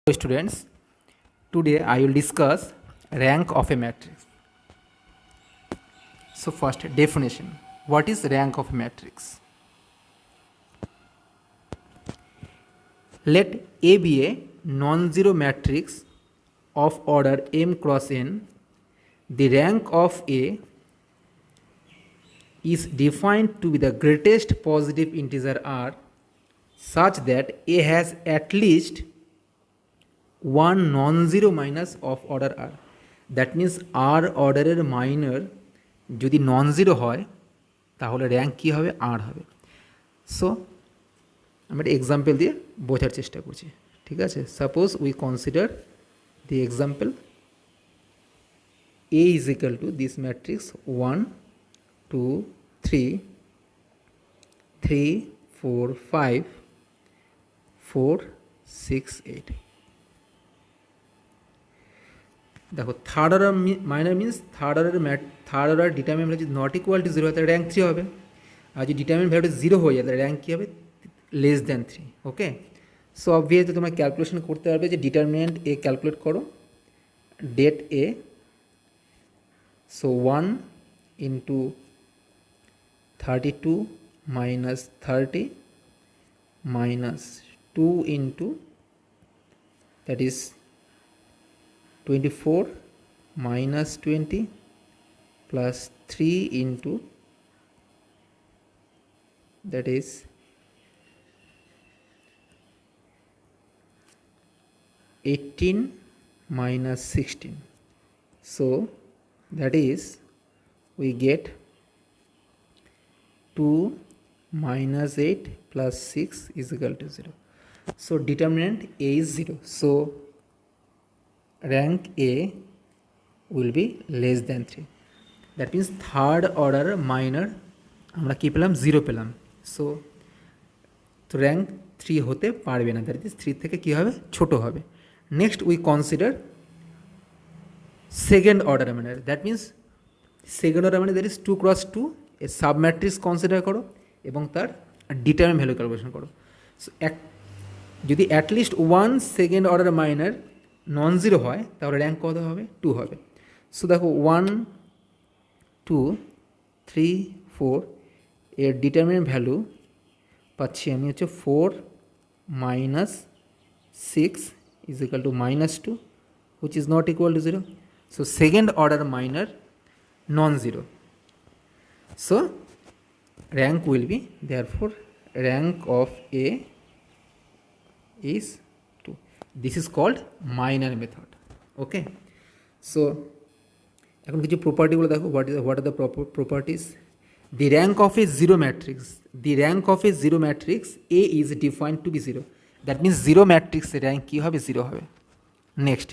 Students, today I will discuss rank of a matrix. So first, definition. What is rank of a matrix? Let A be a non-zero matrix of order m cross n. The rank of A is defined to be the greatest positive integer r such that A has at least one non-zero minus of order r. That means r অর্ডারের minor যদি non zero হয় তাহলে rank কী হবে? আর হবে। So আমি একটা example দিয়ে বোঝার চেষ্টা করছি, ঠিক আছে? Suppose we consider the example A is equal to this matrix 1 2 3 3 4 5 4 6 8। দেখো third order minor means third order determinant value যদি নট ইকুয়াল টু জিরো হয় তাহলে র্যাঙ্ক 3 হবে, আর যদি ডিটারমিনেন্ট ভ্যালুটা জিরো হয়ে যায় তাহলে র্যাঙ্ক কী হবে? Less than 3। Okay, so obviously তোমরা ক্যালকুলেশন করতে পারবে যে ডিটারমিনেন্ট এ ক্যালকুলেট করো, det A, so 1 into 32 minus 30 minus 2 into that is 24 minus 20 plus 3 into that is 18 minus 16. So that is we get 2 minus 8 plus 6 is equal to 0. So determinant A is 0. So rank A will be less than 3. That means third order minor আমরা কী পেলাম? 0 পেলাম। So তো rank 3 হতে পারবে না, that is 3 থেকে কী হবে? ছোটো হবে। Next we consider second order minor, that means second order minor that is 2 × 2 a sub matrix consider করো এবং তার ডিটারমিনেন্ট ভ্যালু ক্যালকুলেশন করো। সো যদি at least one second order minor non zero হয় তাহলে র্যাঙ্ক কত হবে? 2 হবে। সো দেখো 1 2 3 4 এর ডিটারমিনেন্ট ভ্যালু পাচ্ছি আমি হচ্ছে 4 minus 6 is equal to -2 which is not equal to 0। So second order minor non zero, so rank will B therefore rank of A is 2. This is called minor method. Okay, so এখন কিছু প্রপার্টিগুলো দেখো। what are the properties? The rank of a zero matrix, A is defined to be 0. That means zero matrix rank কী হবে? 0 হবে। Next,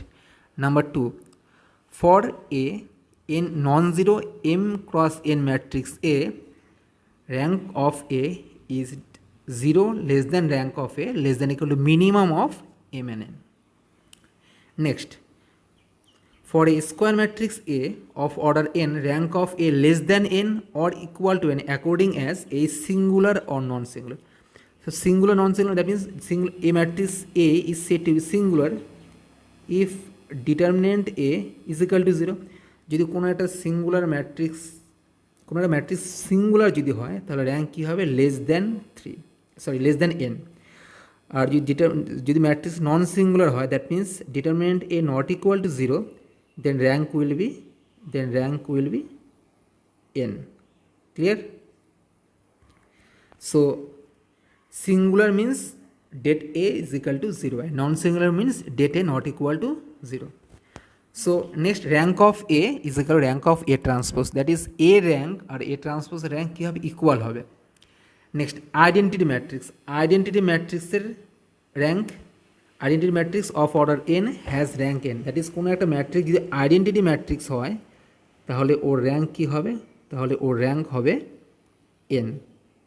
number 2, for a n non-zero m cross n matrix A, rank of A is 0 less than rank of A less than equal to minimum of m and n. Next, for a square matrix A of order n, rank of A less than n or equal to n according as A is singular or non-singular. So singular, non-singular, that means a matrix A is said to be singular if determinant A is equal to 0. যদি কোনো একটা singular matrix singular যদি হয় তাহলে rank কী হবে? Less than n। আর যদি ম্যাট্রিক্স নন সিঙ্গুলার হয় that means determinant A not equal to 0, then rank will be n. Clear? So singular means det A is equal to 0 and non singular means det A not equal to 0. So next, rank of A is equal to rank of A transpose, that is A rank আর A transpose rank কী হবে? Equal হবে। Next, identity ম্যাট্রিক্সের rank, identity matrix of order n has rank n, that is কোনো একটা matrix যদি identity matrix হয় তাহলে ওর র্যাঙ্ক কী হবে? তাহলে ওর র্যাঙ্ক হবে n।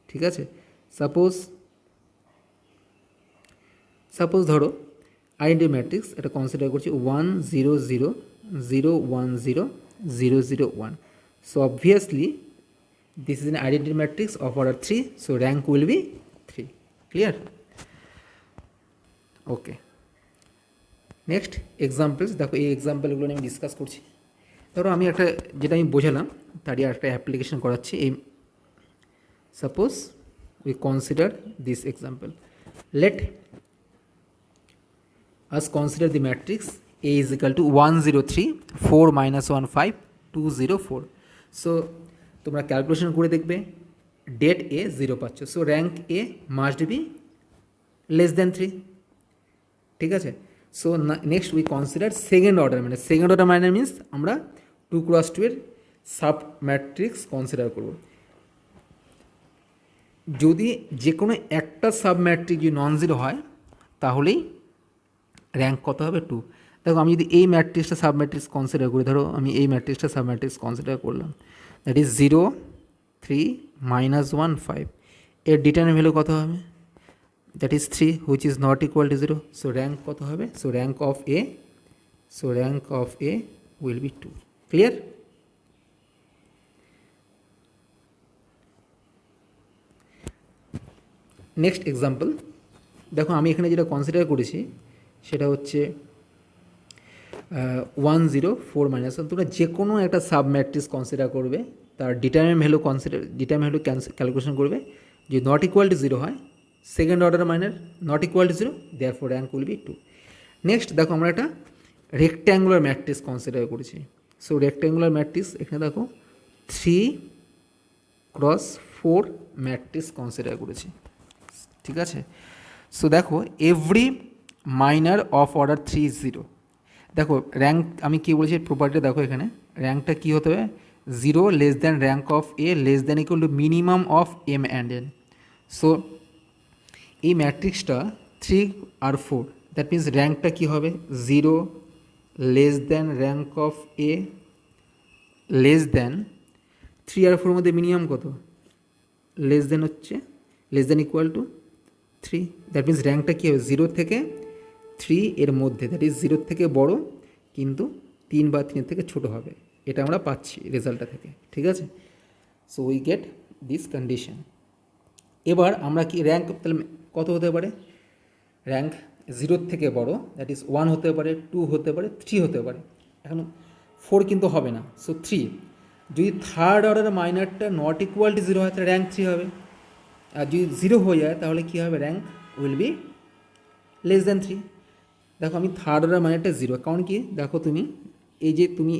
ঠিক আছে, সাপোজ ধরো আইডেন্টিটি ম্যাট্রিক্স এটা কনসিডার করছি 1 0 0 0 1 0 0 0 1. So obviously this is an identity matrix of order 3, so rank will be 3. Clear? Okay. Next examples, দেখো এই এক্সাম্পলগুলো আমি ডিসকাস করছি। ধরো আমি একটা, যেটা আমি বোঝালাম তারই একটা অ্যাপ্লিকেশন করাচ্ছি। এই suppose we consider this example, let us consider the matrix A is equal to 1 0 3 4 minus 1 5 2 0 4. So তোমরা ক্যালকুলেশন করে দেখবে ডেট এ 0 পাচ্ছ, so rank a must be less than 3, ঠিক আছে। So next we consider second order, মানে second order মানে means আমরা 2x2 এর সাব ম্যাট্রিক্স কনসিডার করব। যদি যে কোনো একটা সাব ম্যাট্রিক্স যদি নন জিরো হয় তাহলেই র্যাঙ্ক কত হবে 2। দেখো আমি যদি এই ম্যাট্রিক্সটা সাব ম্যাট্রিক্স কনসিডার করি, ধরো আমি এই ম্যাট্রিক্সটা সাব ম্যাট্রিক্স কনসিডার করলাম, দ্যাট ইজ 0 3 -1 5, এর ডিটারমিনেন্ট ভ্যালু কত হবে, that is 3 which is not equal to 0। So rank কত হবে, so rank of a will be 2। Clear? Next example, দেখো আমি এখানে যেটা কনসিডার করেছি সেটা হচ্ছে 1 0 4 -1। তোমরা যে কোনো একটা সাব ম্যাট্রিক্স কনসিডার করবে, তার ডিটারমিনেন্ট ভ্যালু ক্যালকুলেশন করবে, যদি নট ইকুয়াল টু 0 হয়, second order minor not equal to 0, therefore rank will be 2। Next দেখো আমরা একটা রেক্ট্যাঙ্গুলার ম্যাট্রিক্স কনসিডার করেছি। সো রেক্ট্যাঙ্গুলার ম্যাট্রিক্স এখানে দেখো 3x4 ম্যাট্রিক্স কনসিডার করেছি, ঠিক আছে। সো দেখো every minor of order 3 is 0। দেখো র্যাঙ্ক আমি কী বলেছি প্রপার্টি, দেখো এখানে র্যাঙ্কটা কী হতে হবে, 0 less than rank of A less than equal to minimum of m and n. সো এই ম্যাট্রিক্সটা 3 আর 4, দ্যাট মিনস র্যাঙ্কটা কী হবে, 0 less than rank of A less than 3 আর 4 মধ্যে মিনিমাম কত, লেস দ্যান হচ্ছে less than equal to 3, that means র্যাঙ্কটা কী হবে 0 থেকে 3 এর মধ্যে, দ্যাট ইজ 0 থেকে বড় কিন্তু 3 বা 3 থেকে ছোট হবে, এটা আমরা পাচ্ছি রেজাল্টটা থেকে, ঠিক আছে। So we get this condition. এবার আমরা কি র্যাঙ্ক তাহলে কত হতে পারে, র্যাঙ্ক 0 থেকে বড়, দ্যাট ইজ 1 হতে পারে, 2 হতে পারে, 3 হতে পারে, এখন 4 কিন্তু হবে না, সো 3। যদি থার্ড অর্ডার মাইনারটা নট ইকুয়াল টু 0 হয় তাহলে র্যাঙ্ক 3 হবে, আর যদি 0 হয়ে যায় তাহলে কী হবে, rank will be less than 3। দেখো আমি থার্ড অর্ডার মাইনারটা 0, কারণ কি দেখো তুমি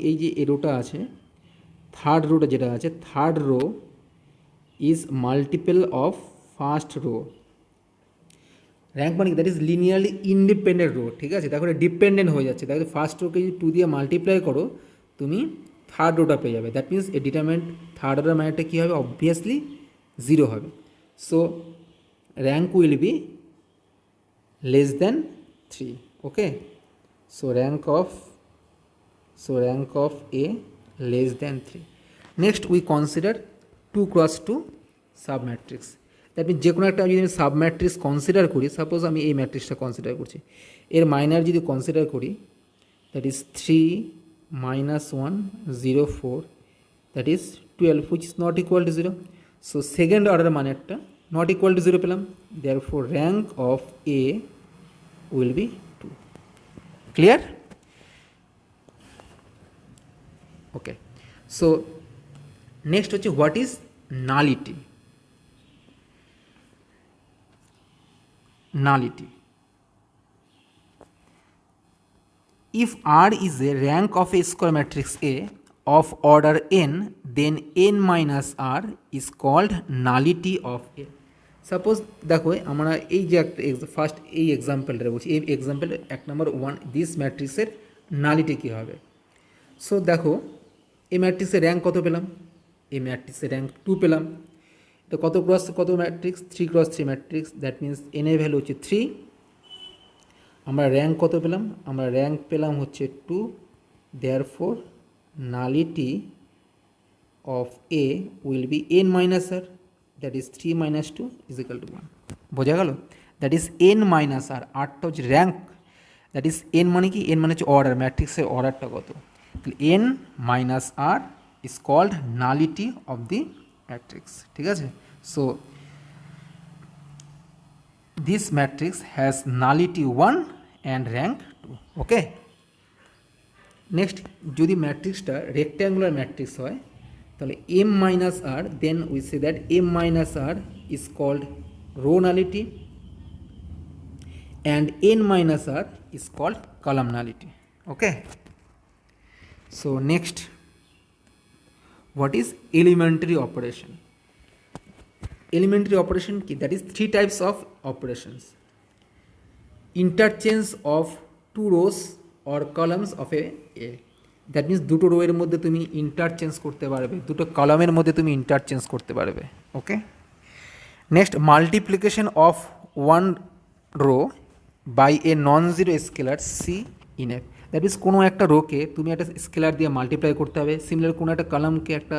এই যে রোটা আছে, থার্ড রোটা যেটা আছে, third rho is multiple of first row. Rank মানে কি, that is linearly independent row, ঠিক আছে। দেখো ডিপেন্ডেন্ট হয়ে যাচ্ছে, দেখো ফার্স্ট রোকে যদি 2 দিয়ে মাল্টিপ্লাই করো তুমি থার্ড রোটা পেয়ে যাবে, that means a determinant third order মাইনারটা কী হবে, অবভিয়াসলি 0 হবে। So rank will be less than 3, okay. So rank of A less than 3. Next we consider 2x2 submatrix. That mean যে কোনো একটা যদি আমি সাবম্যাট্রিক্স কনসিডার করি, সাপোজ আমি এই ম্যাট্রিক্সটা কনসিডার করছি, এর মাইনার যদি কনসিডার করি, that is 3 -1 0 4, that is 12, which is not equal to 0। So second order মানেরটা নট ইকুয়াল টু 0 পেলাম, therefore rank of a will be 2. Clear? Okay. So next হচ্ছে what is nullity. Nullity. If R is a rank of a square matrix A of order n, then n minus R is called nullity of A. Suppose দেখো আমরা এই যে একটা first এই এক্সাম্পলটা বলছি, এই এক্সাম্পলের 1 নম্বর 1 this ম্যাট্রিক্সের নালিটি কী হবে। সো দেখো এই ম্যাট্রিক্সের র্যাঙ্ক কত পেলাম, এই ম্যাট্রিক্সের র্যাঙ্ক 2 পেলাম। তো কত matrix, 3x3 matrix, that means N এর ভ্যালু হচ্ছে 3। আমরা র্যাঙ্ক কত পেলাম, আমরা র্যাঙ্ক পেলাম হচ্ছে 2, therefore nullity of a will be n minus r, that is 3 - 2 is equal to 1। বোঝা গেল, that is n minus r, আরটা হচ্ছে র্যাঙ্ক, দ্যাট ইজ n মানে কি, n মানে হচ্ছে অর্ডার, ম্যাট্রিক্সের অর্ডারটা কত, তাহলে n minus r is called nullity of the matrix, ঠিক আছে। So this matrix has nullity 1 and rank 2, okay. Next, যদি ম্যাট্রিক্সটা রেক্ট্যাঙ্গুলার ম্যাট্রিক্স হয় তাহলে m minus r, then we say that m minus r is called row nullity and n minus r is called column nullity, okay. So next, what is elementary operation? Elementary operation ki, that is 3 types of operations: interchange of 2 rows or columns of a that means দুটো rho এর মধ্যে তুমি interchange করতে পারবে, দুটো কলামের মধ্যে তুমি ইন্টারচেঞ্জ করতে পারবে, okay. Next, multiplication of one row by a non zero scalar c in F, that means কোনো একটা রোকে তুমি একটা স্কেলার দিয়ে মাল্টিপ্লাই করতে হবে, সিমিলার কোনো একটা কলামকে একটা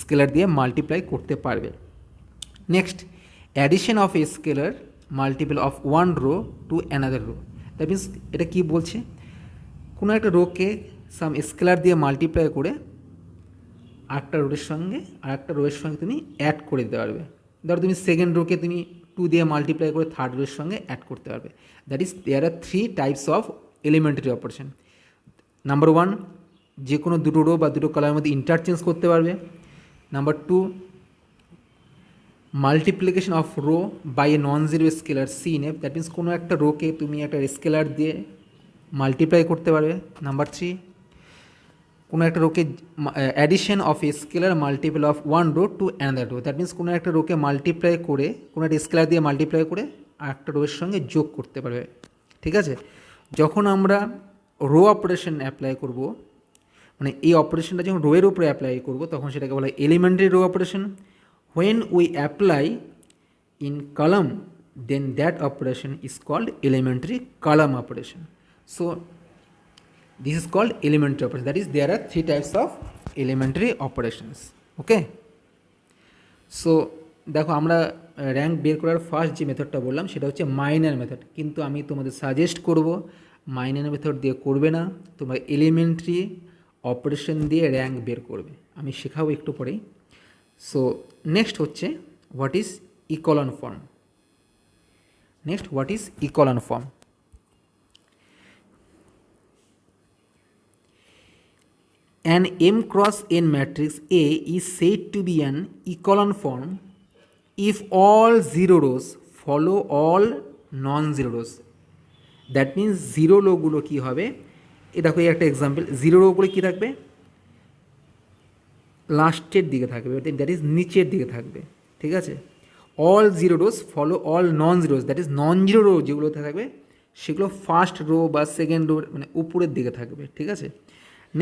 স্কেলার দিয়ে মাল্টিপ্লাই করতে পারবে। Next, addition of a scalar multiple of one row to another row, that means এটা কী বলছে, কোনো একটা রোকে সাম স্কেলার দিয়ে মাল্টিপ্লাই করে আরেকটা রোয়ের সঙ্গে তুমি অ্যাড করে দিতে পারবে। ধরো তুমি সেকেন্ড রোকে তুমি 2 দিয়ে মাল্টিপ্লাই করে থার্ড রোয়ের সঙ্গে অ্যাড করতে পারবে। That is there are 3 types of elementary operation. Number 1, যে কোনো দুটো রো বা দুটো কলামের মধ্যে ইন্টারচেঞ্জ করতে পারবে। Number 2, multiplication of row by a non zero scalar c in F, that means কোনো একটা রোকে তুমি একটা স্কেলার দিয়ে মাল্টিপ্লাই করতে পারবে। নাম্বার 3, কোনো একটা রোকে addition of a scalar multiple of one row to another row, that means কোনো একটা রোকে মাল্টিপ্লাই করে, কোনো একটা স্কেলার দিয়ে মাল্টিপ্লাই করে আর একটা রোয়ের সঙ্গে যোগ করতে পারবে, ঠিক আছে। যখন আমরা রো অপারেশন অ্যাপ্লাই করব, মানে এই অপারেশনটা যখন রোয়ের উপরে অ্যাপ্লাই করব তখন সেটাকে বলা হয় elementary row operation. When we apply in column then that operation is called elementary column operation. So this is called elementary operation, that is there are 3 types of elementary operations, okay. So দেখো আমরা rank বের করার first যে মেথডটা বললাম সেটা হচ্ছে minor method, কিন্তু আমি তোমাদের সাজেস্ট করব মাইনার মেথড দিয়ে করবে না, তোমরা এলিমেন্টারি অপারেশন দিয়ে র্যাঙ্ক বের করবে, আমি শেখাবো একটু পরেই। সো নেক্সট হচ্ছে what is echelon form. Next, what is echelon form? An M cross n matrix A is said to be an echelon form if all zero rows follow all non-zero rows. That means zero রোগুলো কী হবে, এ দেখো একটা example, zero রোগুলো কী থাকবে, লাস্টের দিকে থাকবে, দ্যাট ইজ নিচের দিকে থাকবে, ঠিক আছে। All zero rows follow all non zeros, that is non zero row যেগুলোতে থাকবে সেগুলো ফার্স্ট রো বা সেকেন্ড রো মানে উপরের দিকে থাকবে, ঠিক আছে।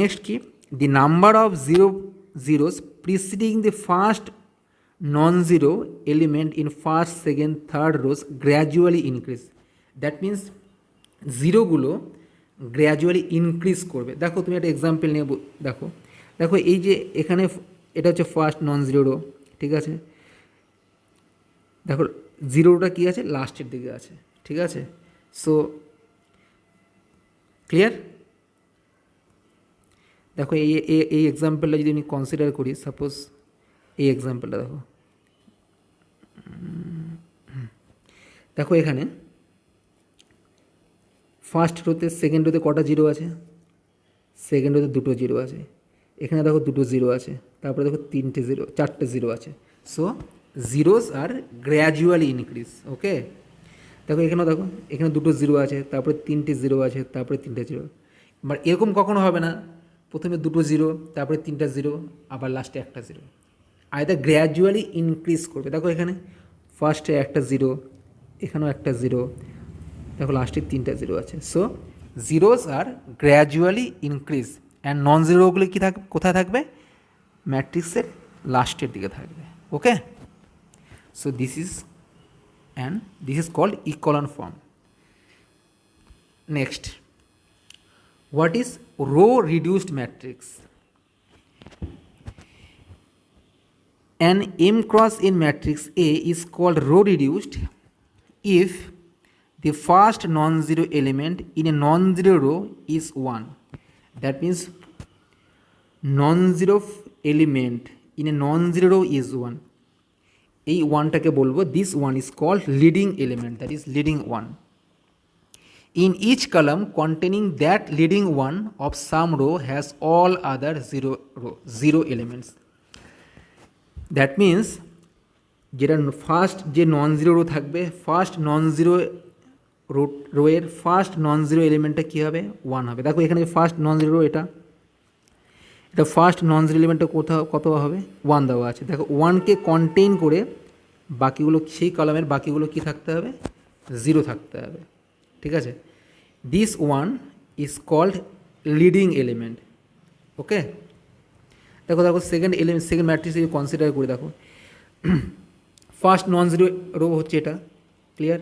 নেক্সট কি, the number of zeros preceding the first non-zero element in first, second, third rows gradually increase. That means জিরোগুলো গ্র্যাজুয়ালি ইনক্রিজ করবে। দেখো তুমি একটা এক্সাম্পল নিয়ে দেখো, দেখো এই যে এখানে এটা হচ্ছে ফার্স্ট নন জিরো রো, ঠিক আছে। দেখো জিরোটা কী আছে, লাস্টের দিকে আছে, ঠিক আছে। So clear? দেখো এই এক্সাম্পলটা যদি আমি কনসিডার করি, সাপোজ এই এক্সাম্পলটা দেখো, দেখো এখানে ফার্স্ট রোতে সেকেন্ড রোতে কটা জিরো আছে, সেকেন্ড রোতে দুটো জিরো আছে, এখানে দেখো দুটো জিরো আছে, তারপরে দেখো চারটে জিরো আছে। So zeros are gradually increase, ওকে। দেখো এখানেও দেখো এখানে দুটো জিরো আছে, তারপরে 3টে জিরো আছে, তারপরে 3টে জিরো। বাট এরকম কখনো হবে না প্রথমে দুটো জিরো, তারপরে 3টা জিরো, আবার লাস্টে একটা জিরো। আইদার গ্র্যাজুয়ালি ইনক্রিজ করবে। দেখো এখানে ফার্স্টে একটা জিরো, এখানেও একটা জিরো, দেখো লাস্টে 3টা জিরো আছে। So zeros are gradually increase and non জিরোগুলি কী থাকবে, কোথায় থাকবে, ম্যাট্রিক্সের লাস্টের দিকে থাকবে, okay. So this is called echelon form. Next, what is row reduced matrix? An M cross n matrix A is called row reduced if the first non-zero element in a non-zero row is 1. That means non-zero element in a non-zero row is 1. এই ওয়ানটাকে বলবো, this one is called leading element, that is leading one. in each column containing that leading one of some row has all other zero elements. That means যেটা first যে non zero row থাকবে, first non zero রোয়ের first non zero এলিমেন্টটা কী হবে? 1 হবে। দেখো এখানে যে ফার্স্ট নন জিরো রো এটা ফার্স্ট নন জিরো এলিমেন্টটা কত হবে? 1 দেওয়া আছে। দেখো 1কে কন্টেইন করে বাকিগুলো, সেই কলামের বাকিগুলো কী থাকতে হবে? 0 থাকতে হবে। ঠিক আছে, this one is called leading element. Okay, দেখো সেকেন্ড ম্যাট্রিক্স যদি কনসিডার করে দেখো, ফার্স্ট নন জিরো রো হচ্ছে এটা, ক্লিয়ার?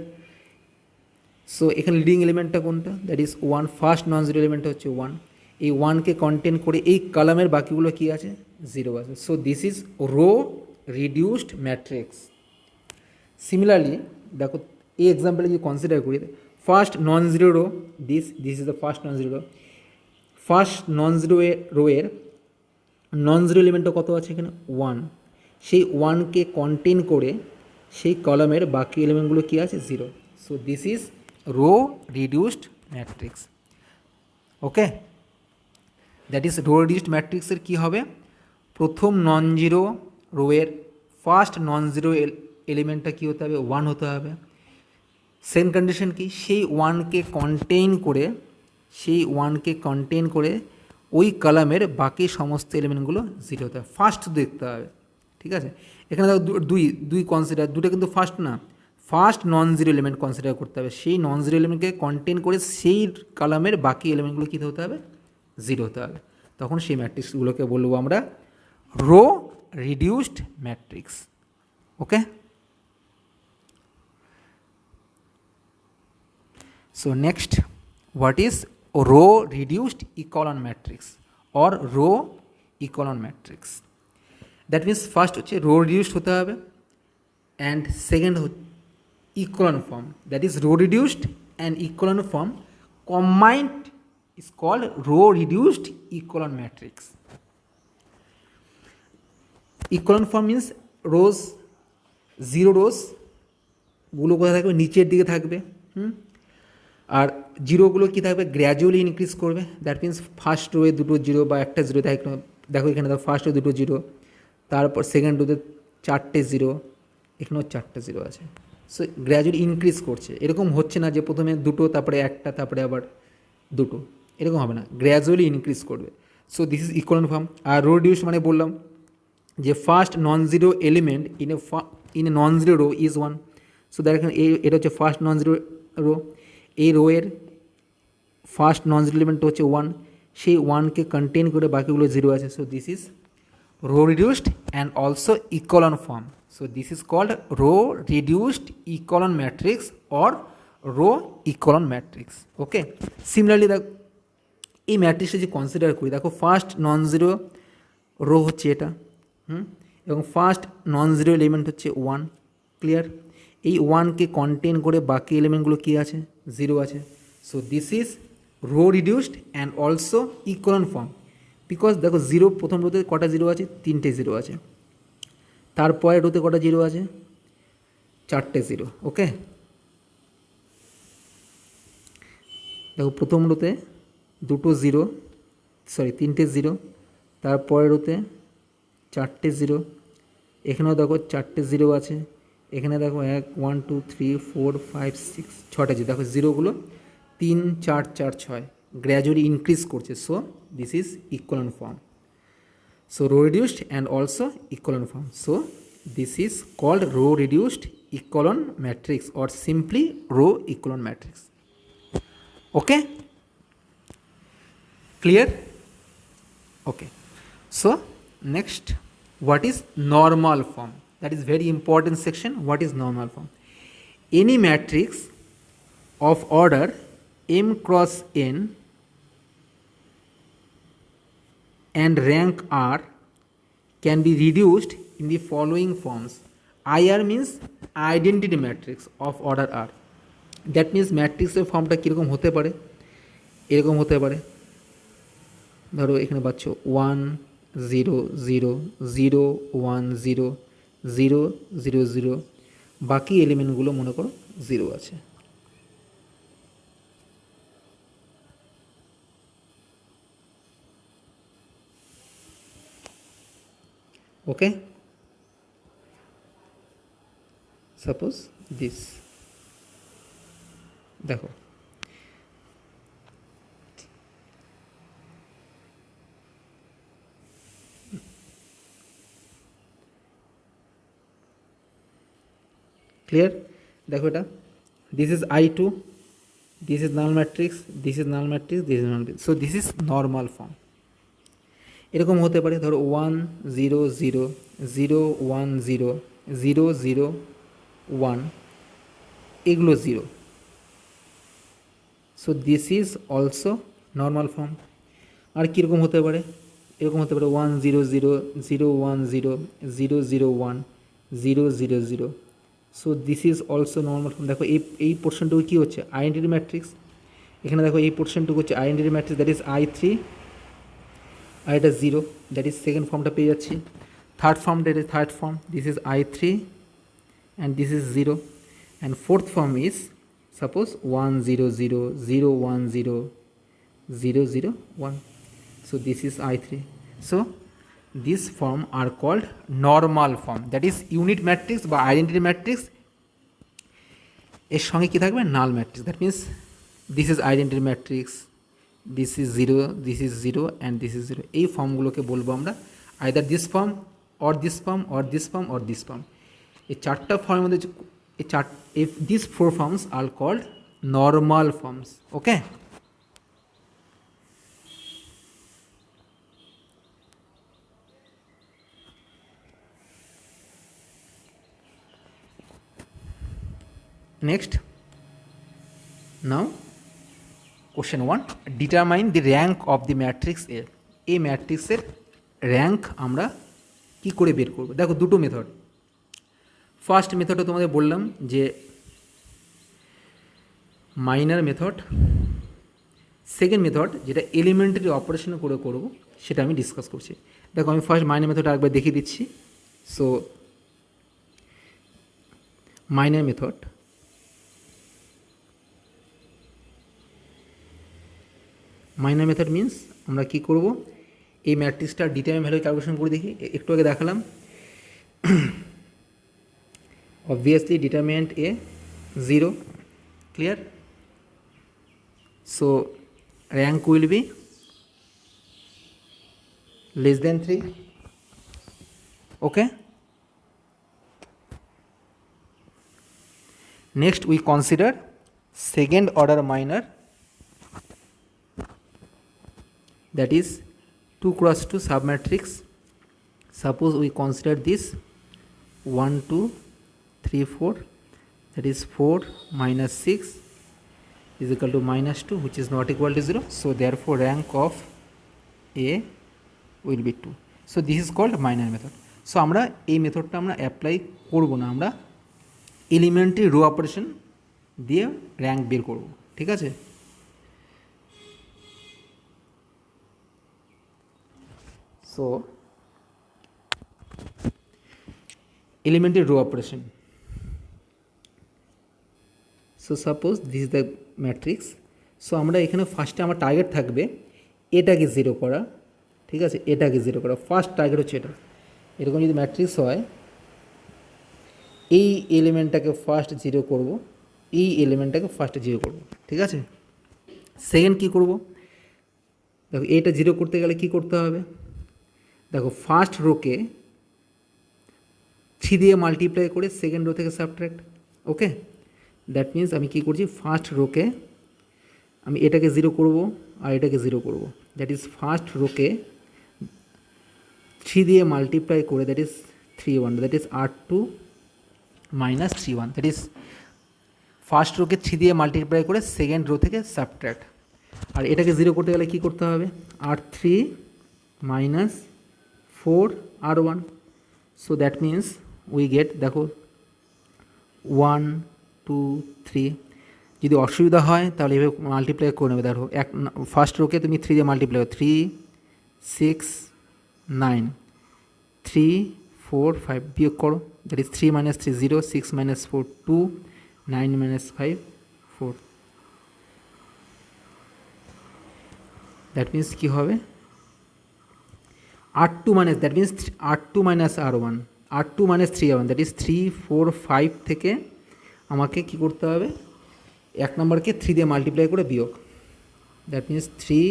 সো এখানে লিডিং এলিমেন্টটা কোনটা? That is 1। First non zero এলিমেন্টটা হচ্ছে 1। এই 1কে কন্টেন করে এই কলামের বাকিগুলো কী আছে? 0 আছে। So this is row reduced matrix. Similarly দেখো এই এক্সাম্পলে যদি কনসিডার করি, first non zero row, this is the first non zero row. First non zero রোয়ের নন জিরো এলিমেন্টটা কত আছে? এখানে 1। সেই 1কে কন্টেন করে সেই কলামের বাকি এলিমেন্টগুলো কী আছে? 0। So this is row reduced matrix. Okay, that is row reduced ম্যাট্রিক্সের কী হবে? প্রথম নন জিরো রোয়ের ফার্স্ট নন জিরো এলিমেন্টটা কী হতে হবে? 1 হতে হবে। সেকেন্ড কন্ডিশন কি? সেই 1কে কন্টেইন করে ওই কলামের বাকি সমস্ত এলিমেন্টগুলো 0 হতে হবে। ফার্স্ট দেখতে হবে। ঠিক আছে, এখানে দেখো দুই কনসিডার, দুটো কিন্তু ফার্স্ট না, first non zero element consider করতে হবে। সেই নন জিরো এলিমেন্টকে কন্টেইন করে সেই কলামের বাকি এলিমেন্টগুলো কী হতে হবে? 0 হতে হবে। তখন সেই ম্যাট্রিক্সগুলোকে বলবো আমরা rho reduced matrix. Okay, so next, what is row reduced echelon matrix or row echelon matrix? That means first হচ্ছে row reduced হতে হবে, and second echelon form, that is row reduced and echelon form combined is called row reduced echelon matrix. Echelon form means rows, 0 rows গুলো কোথায় থাকবে? নিচের দিকে থাকবে। আর জিরোগুলো কী থাকবে? গ্র্যাজুয়ালি ইনক্রিজ করবে। দ্যাট মিন্স ফার্স্ট রোয়ে 2টো জিরো বা একটা জিরো থাকবে। দেখো এখানে দেখো ফার্স্ট রো 2টো জিরো, তারপর সেকেন্ড রোতে 4টে জিরো, এখানেও 4টে জিরো আছে। সো গ্র্যাজুয়ালি ইনক্রিজ করছে। এরকম হচ্ছে না যে প্রথমে 2টো, তারপরে একটা, তারপরে আবার 2টো, এরকম হবে না, গ্র্যাজুয়ালি ইনক্রিজ করবে। So this is equal form. আর রো রিডিউস মানে বললাম যে first non zero element in a non zero row is 1। So দেখেন এটা হচ্ছে ফার্স্ট নন জিরো রো। এই রোয়ের ফার্স্ট নন জিরো এলিমেন্ট হচ্ছে 1, সেই 1কে কন্টেইন করে বাকিগুলো 0 আছে। So this is row reduced and also echelon form. So this is called row reduced echelon matrix or rho echelon matrix. Okay, similarly দেখো এই ম্যাট্রিক্সটা যে কনসিডার করি, দেখো ফার্স্ট নন জিরো রো হচ্ছে এটা, এবং ফার্স্ট নন জিরো এলিমেন্ট হচ্ছে 1, clear? এই 1কে কন্টেইন করে বাকি এলিমেন্টগুলো কী আছে? 0 আছে। So this is row reduced and also equal form. Because দেখো 0 প্রথম রোতে কটা 0 আছে? 3টে 0 আছে। তারপরে রোতে কটা 0 আছে? 4টে 0। ওকে, দেখো প্রথম রোতে 2টো 0, 3টে 0, তারপরে রোতে 4টে 0, এখানেও দেখো 4টে 0 আছে, এখানে দেখো 1 2 3 4 5 6 6টে 0। দেখো জিরোগুলো 3 4 4 6 গ্র্যাজুয়ালি ইনক্রিজ করছে। So this is equal form. So row reduced and also equal form. So this is called row reduced equal matrix or simply row equal matrix. Okay, clear? Okay, so next, what is normal form? That is very important section. What is normal form? Any matrix of order m cross n and rank r can be reduced in the following forms. IR means identity matrix of order R. That means ম্যাট্রিক্সের ফর্মটা কীরকম হতে পারে? এরকম হতে পারে, ধরো এখানে পাচ্ছ 1 0 0 0 1 0 0 0 0, বাকি এলিমেন্টগুলো মনে করো 0 আছে। ওকে, সাপোজ দিস, দেখো ক্লিয়ার, দেখো এটা this is I2, this is null matrix, this is null matrix, this is null matrix, so this is normal form. এরকম হতে পারে ধরো 1 0 0 0 1 0 0 0 1, এগুলো 0, so this is also normal form. আর কীরকম হতে পারে, এরকম হতে পারে 1 0 0 0 1 0 0 0 1 0 0 0, so this is also normal form. দেখো এই পোর্শনটুকু কী হচ্ছে, আইডেন্টিটি ম্যাট্রিক্স। এখানে দেখো এই পোর্শনটুকু হচ্ছে identity matrix, that is I3, আর এটা 0, দ্যাট ইজ সেকেন্ড ফর্মটা পেয়ে যাচ্ছি। Third form, that is third form, this is I3 and this is 0, and fourth form is suppose 1 0 0 0 1 0 0 0 1, so this is I3. So these form are called normal form, that is unit matrix বা identity matrix এর সঙ্গে কী থাকবে, null matrix, that means this is identity matrix, this is 0, this is 0 and this is 0। এই ফর্মগুলোকে বলবো আমরা either this form or this form or this form or this form. এই চারটা ফর্মের মধ্যে if these four forms are called normal forms, okay? Next, now question 1, determine the rank of the matrix A. এই ম্যাট্রিক্সের rank আমরা কি করে বের করব? দেখো দুটো মেথড। ফার্স্ট মেথডটা তোমাদের বললাম যে মাইনার মেথড, সেকেন্ড মেথড যেটা এলিমেন্টারি অপারেশন করে করব সেটা আমি ডিসকাস করছি। দেখো আমি ফার্স্ট মাইনার মেথড আরেকবার দেখিয়ে দিচ্ছি। So minor method, minor method means আমরা কি করব, এই ম্যাট্রিক্সটার ডিটারমিনেন্ট ভ্যালু ক্যালকুলেশন করে দেখি। একটু আগে দেখালাম obviously determinant A 0, clear, so rank will be less than 3, okay. Next we consider second order minor, that is 2 cross 2 submatrix. Suppose we consider this 1 2 3 4, that is 4 minus 6 is equal to minus 2, which is not equal to 0, so therefore rank of A will be 2. So this is called minor method. So আমরা এই মেথডটা আমরা apply করব না, আমরা elementary row operation দিয়ে rank বের করব, ঠিক আছে। So elementary row operation, so suppose this is the matrix. সো আমরা এখানে ফার্স্টে আমার টার্গেট থাকবে এটাকে 0 করা, ঠিক আছে, এটাকে 0 করা, ফার্স্ট টার্গেট হচ্ছে এটা। এরকম যদি ম্যাট্রিক্স হয়, এই এলিমেন্টটাকে ফার্স্ট 0 করব, এই এলিমেন্টটাকে ফার্স্ট 0 করব, ঠিক আছে। সেকেন্ড কী করব, দেখো এটা 0 করতে গেলে কী করতে হবে, দেখো ফার্স্ট রোকে 3 দিয়ে মাল্টিপ্লাই করে সেকেন্ড রো থেকে সাবট্র্যাক্ট, ওকে। দ্যাট মিন্স আমি কী করছি, ফার্স্ট রোকে আমি এটাকে 0 করব আর এটাকে 0 করব, দ্যাট ইজ ফার্স্ট রোকে 3 দিয়ে মাল্টিপ্লাই করে, that is 3 1, that is R2 minus 3 1, that is first রোকে 3 দিয়ে মাল্টিপ্লাই করে সেকেন্ড রো থেকে সাবট্র্যাক্ট। আর এটাকে 0 করতে গেলে কী করতে হবে, R3 minus 4 R1, so that means we get, দেখো 1 2 3, যদি অসুবিধা হয় তাহলে এভাবে মাল্টিপ্লাই করে নেবে। দেখো ফার্স্ট রোকে তুমি 3 দিয়ে মাল্টিপ্লাই করো, 3 6 9 3 4 5 বিয়োগ করো, that is 3 minus 3 0, 6 minus 4 2, 9 minus 5 4, that means কী হবে, R2 minus, that means R2 minus R1, R2 minus 3R1, that is 3 4 5 থেকে আমাকে কী করতে হবে, এক নম্বরকে 3 দিয়ে মাল্টিপ্লাই করে বিয়োগ, that means 3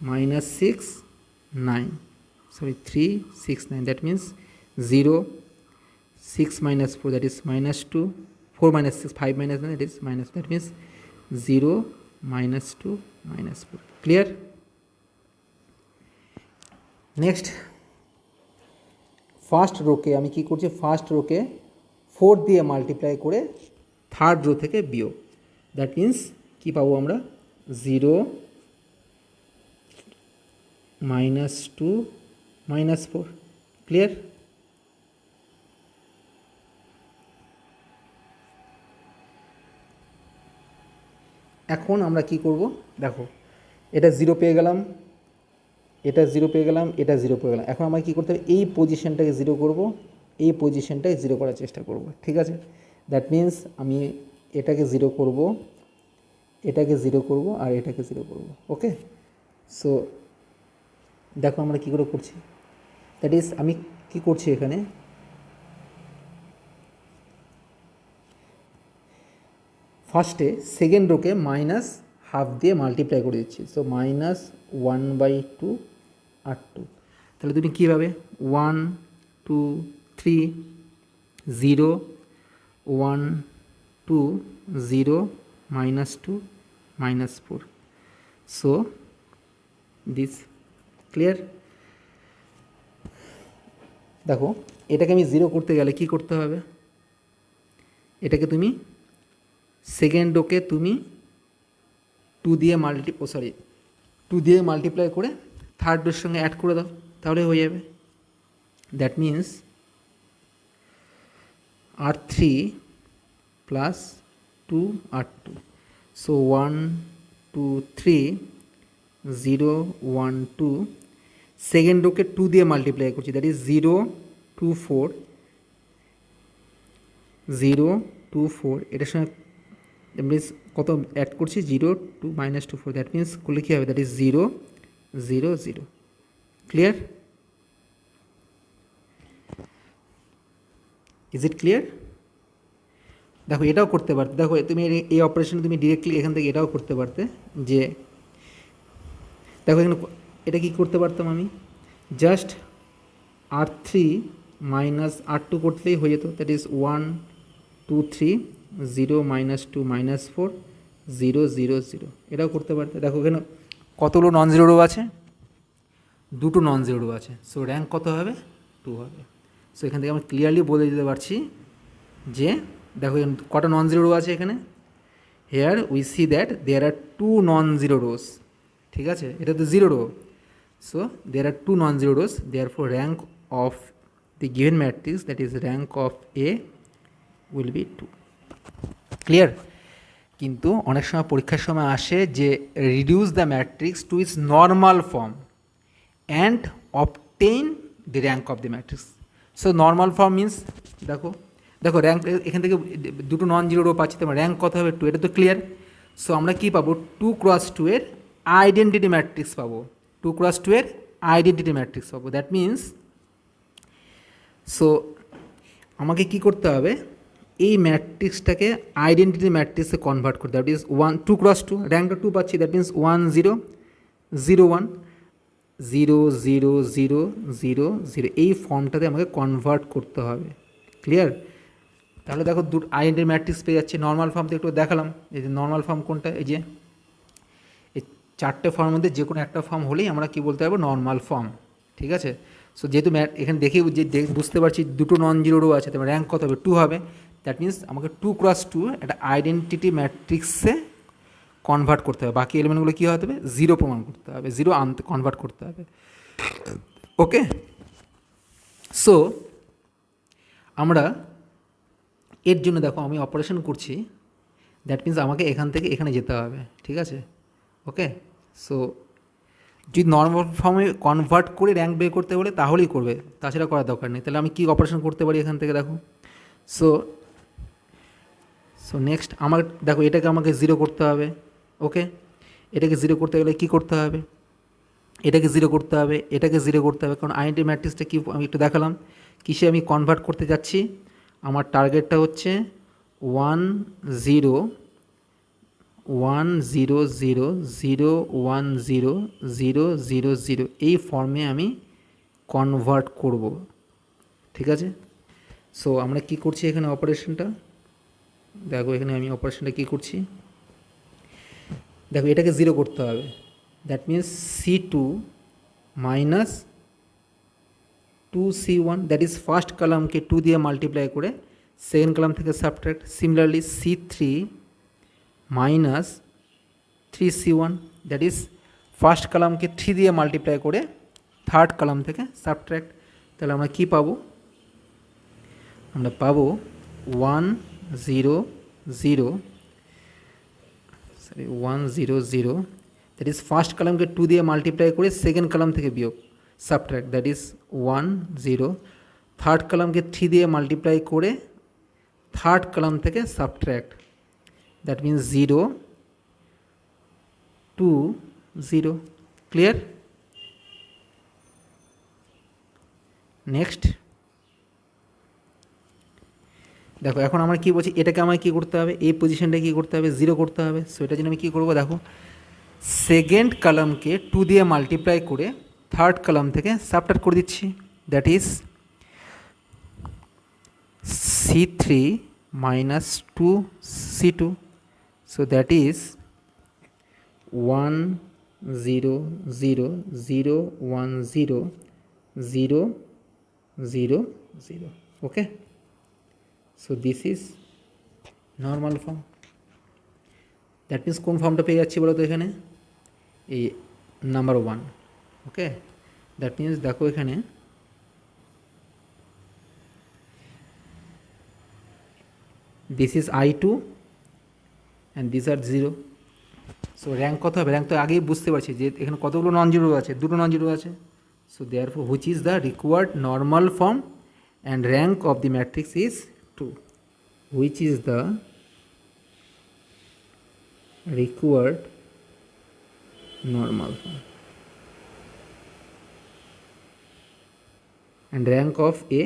minus 6 9, sorry 3 6 9, that means 0 6 minus 4, that is minus 2, 4 minus 6 5 minus 9, that is minus, that means 0 minus 2 minus 4. Clear? Next first রোকে আমি কী করছি, ফার্স্ট রোকে 4 দিয়ে মাল্টিপ্লাই করে থার্ড রো থেকে বিয়োগ, দ্যাট মিন্স কী পাবো আমরা, 0 minus 2 minus 4. ক্লিয়ার? এখন আমরা কি করব, দেখো এটা 0 পেয়ে গেলাম, এটা 0 পেয়ে গেলাম, এটা 0 পেয়ে গেলাম। এখন আমাকে কী করতে হবে, এই পজিশনটাকে 0 করব, এই পজিশনটাকে 0 করার চেষ্টা করব, ঠিক আছে? দ্যাট মিন্স আমি এটাকে 0 করব, এটাকে 0 করব, আর এটাকে 0 করব। ওকে, সো দেখো আমরা কী করে করছি, দ্যাট ইজ আমি কী করছি এখানে, ফার্স্টে সেকেন্ড রোকে মাইনাস হাফ দিয়ে মাল্টিপ্লাই করে দিচ্ছি, সো মাইনাস 1/2 R2। তাহলে তুমি কী পাবে, 1 2 3 0 1 2 0 minus 2 minus 4, so this clear? দেখো এটাকে আমি 0 করতে গেলে কি করতে হবে, এটাকে তুমি সেকেন্ড রোকে তুমি 2 দিয়ে মাল্টিপ্লাই করে থার্ড রোর সঙ্গে অ্যাড করে দাও, তাহলে হয়ে যাবে। That means R3 plus 2 R2, so 1 2 3 0 1 2, second রোকে 2 দিয়ে মাল্টিপ্লাই করছি, দ্যাট ইজ 0 2 4 0 2 4, এটার সঙ্গে মিনস কত অ্যাড করছি, 0 2 minus 2 4, দ্যাট মিন্স করলে কী হবে, that is 0 0 0। Clear? Is it clear? দেখো এটাও করতে পারতে, দেখো তুমি এই অপারেশন তুমি ডিরেক্টলি এখান থেকে এটাও করতে পারতে, যে দেখো এখানে এটা কি করতে পারতাম আমি, জাস্ট R3 মাইনাস R2 করতেই হয়ে যেত, দ্যাট ইজ 1 2 3 0 minus 2 minus 4 0 0 0, এটাও করতে পারতে। দেখো এখানে কতগুলো নন জিরো রো আছে, দুটো নন জিরো রো আছে, সো র্যাঙ্ক কত হবে, 2 হবে। সো এখান থেকে আমি ক্লিয়ারলি বলে দিতে পারছি যে দেখো কটা নন জিরো রো আছে এখানে, here we see that there are 2 non zero rows, ঠিক আছে? এটা তো zero row, so there are 2 non zero rows, therefore rank of the given matrix, that is rank of a will be 2। Clear? কিন্তু অনেক সময় পরীক্ষার সময় আসে যে reduce the matrix to its normal form and obtain the rank of the matrix. So normal form means দেখো দেখো rank এখান থেকে দুটো নন জিরো রো পাচ্ছি, তোমার র্যাঙ্ক কত হবে, 2, এটা তো ক্লিয়ার। সো আমরা কী পাবো, 2 × 2 এর আইডেন্টিটি ম্যাট্রিক্স পাবো, 2 × 2 এর আইডেন্টিটি ম্যাট্রিক্স পাবো। দ্যাট মিন্স সো আমাকে কী করতে হবে, এই ম্যাট্রিক্সটাকে আইডেন্টিটি ম্যাট্রিক্সে কনভার্ট করতে হবে, দ্যাট ইজ 2 × 2, র্যাঙ্কটা 2 পাচ্ছি, দ্যাট মিন্স 1 0 0 1 0 0 0 0 0, এই ফর্মটাতে আমাকে কনভার্ট করতে হবে। ক্লিয়ার? তাহলে দেখো দুটো আইডেন্টিটি ম্যাট্রিক্স পেয়ে যাচ্ছে। নর্মাল ফর্ম তো একটু দেখালাম, এই যে নর্মাল ফর্ম কোনটা, এই যে এই 4টে ফর্মের মধ্যে যে কোনো একটা ফর্ম হলেই আমরা কী বলতে পারবো, নর্মাল ফর্ম, ঠিক আছে? সো যেহেতু এখানে দেখে যে বুঝতে পারছি দুটো নন জিরো রো আছে, তোমার র্যাঙ্ক কত হবে, 2 হবে। দ্যাট মিন্স আমাকে 2 × 2 একটা আইডেন্টিটি ম্যাট্রিক্সে কনভার্ট করতে হবে, বাকি এলিমেন্টগুলো কী হতে হবে, 0 প্রমাণ করতে হবে, 0 আনতে কনভার্ট করতে হবে। ওকে, সো আমরা এর জন্য দেখো আমি অপারেশন করছি, দ্যাট মিন্স আমাকে এখান থেকে এখানে যেতে হবে, ঠিক আছে? ওকে, সো যদি নর্মাল ফর্মে কনভার্ট করে র্যাঙ্ক বের করতে বলে তাহলেই করবে, তাছাড়া করার দরকার নেই। তাহলে আমি কী অপারেশন করতে পারি এখান থেকে, দেখো সো নেক্সট আমার দেখো এটাকে আমাকে 0 করতে হবে। ওকে, এটাকে 0 করতে গেলে কী করতে হবে, এটাকে জিরো করতে হবে, এটাকে জিরো করতে হবে, কারণ আইডেন্টি ম্যাট্রিক্সটা কি আমি একটু দেখালাম কিসে আমি কনভার্ট করতে যাচ্ছি। আমার টার্গেটটা হচ্ছে 1 0 1 0 0 0 1 0 0 0 0 এই ফর্মে আমি কনভার্ট করব, ঠিক আছে। সো আমরা কি করছি এখানে অপারেশনটা, দেখো এখানে আমি অপারেশনটা কী করছি, দেখো এটাকে জিরো করতে হবে, that means C2 minus 2C1, that is first কলামকে 2 দিয়ে মাল্টিপ্লাই করে সেকেন্ড কলাম থেকে subtract. Similarly C3 minus 3C1, that is first কলামকে 3 দিয়ে মাল্টিপ্লাই করে থার্ড কলাম থেকে সাবট্রাক্ট। তাহলে আমরা কী পাবো, আমরা পাবো 1 0 0 1 0 0, দ্যাট ইজ ফার্স্ট কলামকে 2 দিয়ে মাল্টিপ্লাই করে সেকেন্ড কলাম থেকে বিয়োগ সাবট্রাক্ট, দ্যাট ইজ 1 0, থার্ড কলামকে 3 দিয়ে মাল্টিপ্লাই করে থার্ড কলাম থেকে subtract, that means 0 2 0। Clear? Next দেখো এখন আমরা কী বলছি, এটাকে আমায় কী করতে হবে, এই পজিশনটা কী করতে হবে, জিরো করতে হবে। সো এটার জন্য আমি কী করবো, দেখো সেকেন্ড কলামকে 2 দিয়ে মাল্টিপ্লাই করে থার্ড কলাম থেকে সাবট্রাক্ট করে দিচ্ছি, that is C3 minus 2C2, so that is 1 0 0 0 1 0 0 0 0, okay. So this is normal form. That means কোন ফর্মটা পেয়ে যাচ্ছি বলো তো এখানে, এই নাম্বার 1, ওকে। দ্যাট মিন্স দেখো এখানে this is I2 and this are 0। So rank কত হবে, র্যাঙ্ক তো আগেই বুঝতে পারছি যে এখানে কতগুলো নন জিরো আছে, দুটো নন জিরো আছে। So therefore which is the required normal form and rank of the matrix is 2, which is the required normal form and rank of A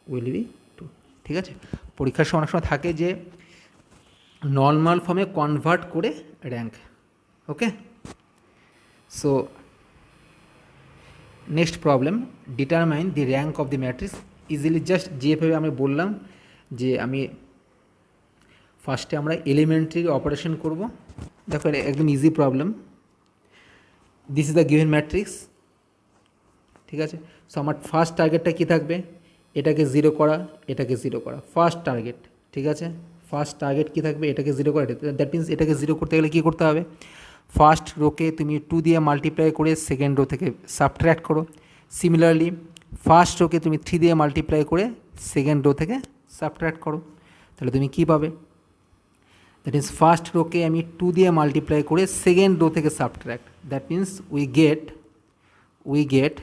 will be 2, ঠিক আছে। পরীক্ষার সময় অনেক সময় থাকে যে নর্মাল ফর্মে কনভার্ট করে rank, okay. So next problem, determine the rank of the matrix easily. Just যেভাবে আমি বললাম যে আমি ফার্স্টে আমরা এলিমেন্টারি অপারেশন করব। দেখো এটা একদম easy problem. This is the given matrix, ঠিক আছে। সো আমার ফার্স্ট টার্গেটটা কী থাকবে, এটাকে জিরো করা, এটাকে জিরো করা, ফার্স্ট টার্গেট, ঠিক আছে। ফার্স্ট টার্গেট কী থাকবে, এটাকে জিরো করা। দ্যাট মিন্স এটাকে জিরো করতে গেলে কী করতে হবে, ফার্স্ট রোকে তুমি 2 দিয়ে মাল্টিপ্লাই করে সেকেন্ড রো থেকে সাবট্র্যাক্ট করো। সিমিলারলি ফার্স্ট রোকে তুমি 3 দিয়ে মাল্টিপ্লাই করে সেকেন্ড রো থেকে সাবট্র্যাক্ট করো। তাহলে তুমি কী পাবে, দ্যাট মিন্স ফার্স্ট রোকে আমি 2 দিয়ে মাল্টিপ্লাই করে সেকেন্ড রো থেকে subtract, that means we get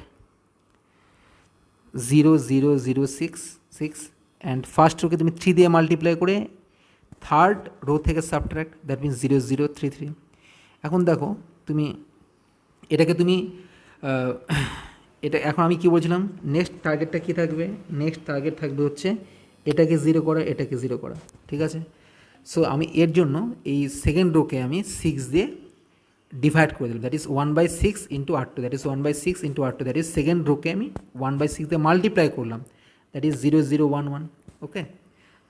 0 0 0 6 6, and first রোকে তুমি 3 দিয়ে মাল্টিপ্লাই করে থার্ড রো থেকে সাবট্র্যাক্ট, দ্যাট মিন্স 0 0 3 3। এখন দেখো তুমি এটাকে তুমি এটা এখন আমি কী বলছিলাম, নেক্সট টার্গেটটা কী থাকবে, নেক্সট টার্গেট থাকবে হচ্ছে এটাকে জিরো করা, এটাকে জিরো করা, ঠিক আছে। সো আমি এর জন্য এই সেকেন্ড রোকে আমি 6 দিয়ে ডিভাইড করে দিলাম, that is 1/6 into R2, that is 1/6 into R2, that is second রোকে আমি 1/6 দিয়ে মাল্টিপ্লাই করলাম, that is 0 0 1 1, okay.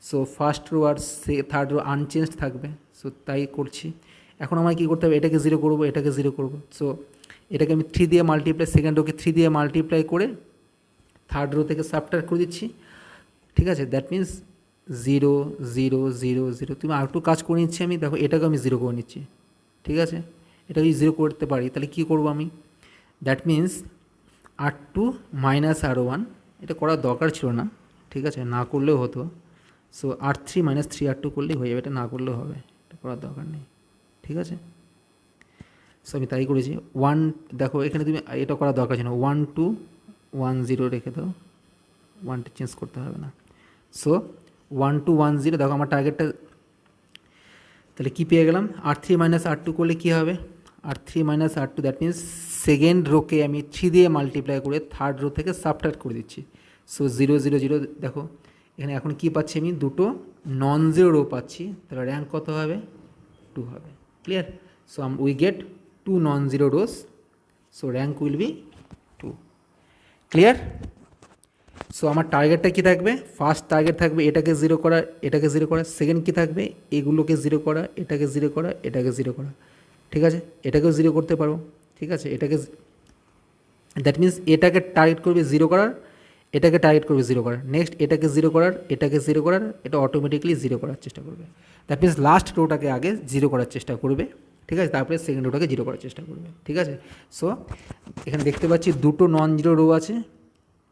So first row আর থার্ড রো আনচেঞ্জ থাকবে, সো তাই করছি। এখন আমায় কী করতে হবে, এটাকে জিরো করবো, এটাকে জিরো করবো। সো এটাকে আমি 3 দিয়ে মাল্টিপ্লাই, সেকেন্ড রোকে 3 দিয়ে মাল্টিপ্লাই করে থার্ড রো থেকে সাবট্রাক্ট করে দিচ্ছি, ঠিক আছে। That means 0 0 0 0। তুমি আর একটু কাজ করে নিচ্ছি আমি, দেখো এটাকে আমি জিরো করে নিচ্ছি, ঠিক আছে। এটা যদি জিরো করতে পারি তাহলে কী করবো আমি, that means R2 minus R1, এটা করার দরকার ছিল না, ঠিক আছে, না করলেও হতো। সো R3 মাইনাস 3R2 করলেই হয়ে যাবে, এটা না করলেও হবে, এটা করার দরকার নেই, ঠিক আছে। সো আমি তাই করেছি। 1 দেখো এখানে তুমি এটা করার দরকার ছিল না, 1 2 1 0 রেখে দাও, 1টা চেঞ্জ করতে হবে না। সো 1 2 1 0, দেখো আমার টার্গেটটা তাহলে কী পেয়ে গেলাম, R3 মাইনাস R2 করলে কী হবে, R3 minus R2, that means second রোকে আমি 3 দিয়ে মাল্টিপ্লাই করে থার্ড রো থেকে সাবট্রাক্ট করে দিচ্ছি। সো 0 0 0, দেখো এখানে এখন কি পাচ্ছি আমি, দুটো নন জিরো রো পাচ্ছি, তাহলে র্যাঙ্ক কত হবে, 2 হবে। Clear? So we get 2 non zero rose, so rank will be 2। Clear? So আমার টার্গেটটা কী থাকবে, ফার্স্ট টার্গেট থাকবে এটাকে জিরো করা, এটাকে জিরো করা। সেকেন্ড কী থাকবে, এগুলোকে জিরো করা, এটাকে জিরো করা, এটাকে জিরো করা। ঠিক আছে, এটাকেও জিরো করতে পারো। ঠিক আছে, এটাকে, দ্যাট মিন্স এটাকে টার্গেট করবে জিরো করার, এটাকে টার্গেট করবে জিরো করার, নেক্সট এটাকে জিরো করার, এটাকে জিরো করার, এটা অটোমেটিকলি জিরো করার চেষ্টা করবে। দ্যাট মিন্স লাস্ট রোটাকে আগে জিরো করার চেষ্টা করবে। ঠিক আছে, তারপরে সেকেন্ড রোটাকে জিরো করার চেষ্টা করবে। ঠিক আছে, সো এখানে দেখতে পাচ্ছি দুটো নন জিরো রো আছে,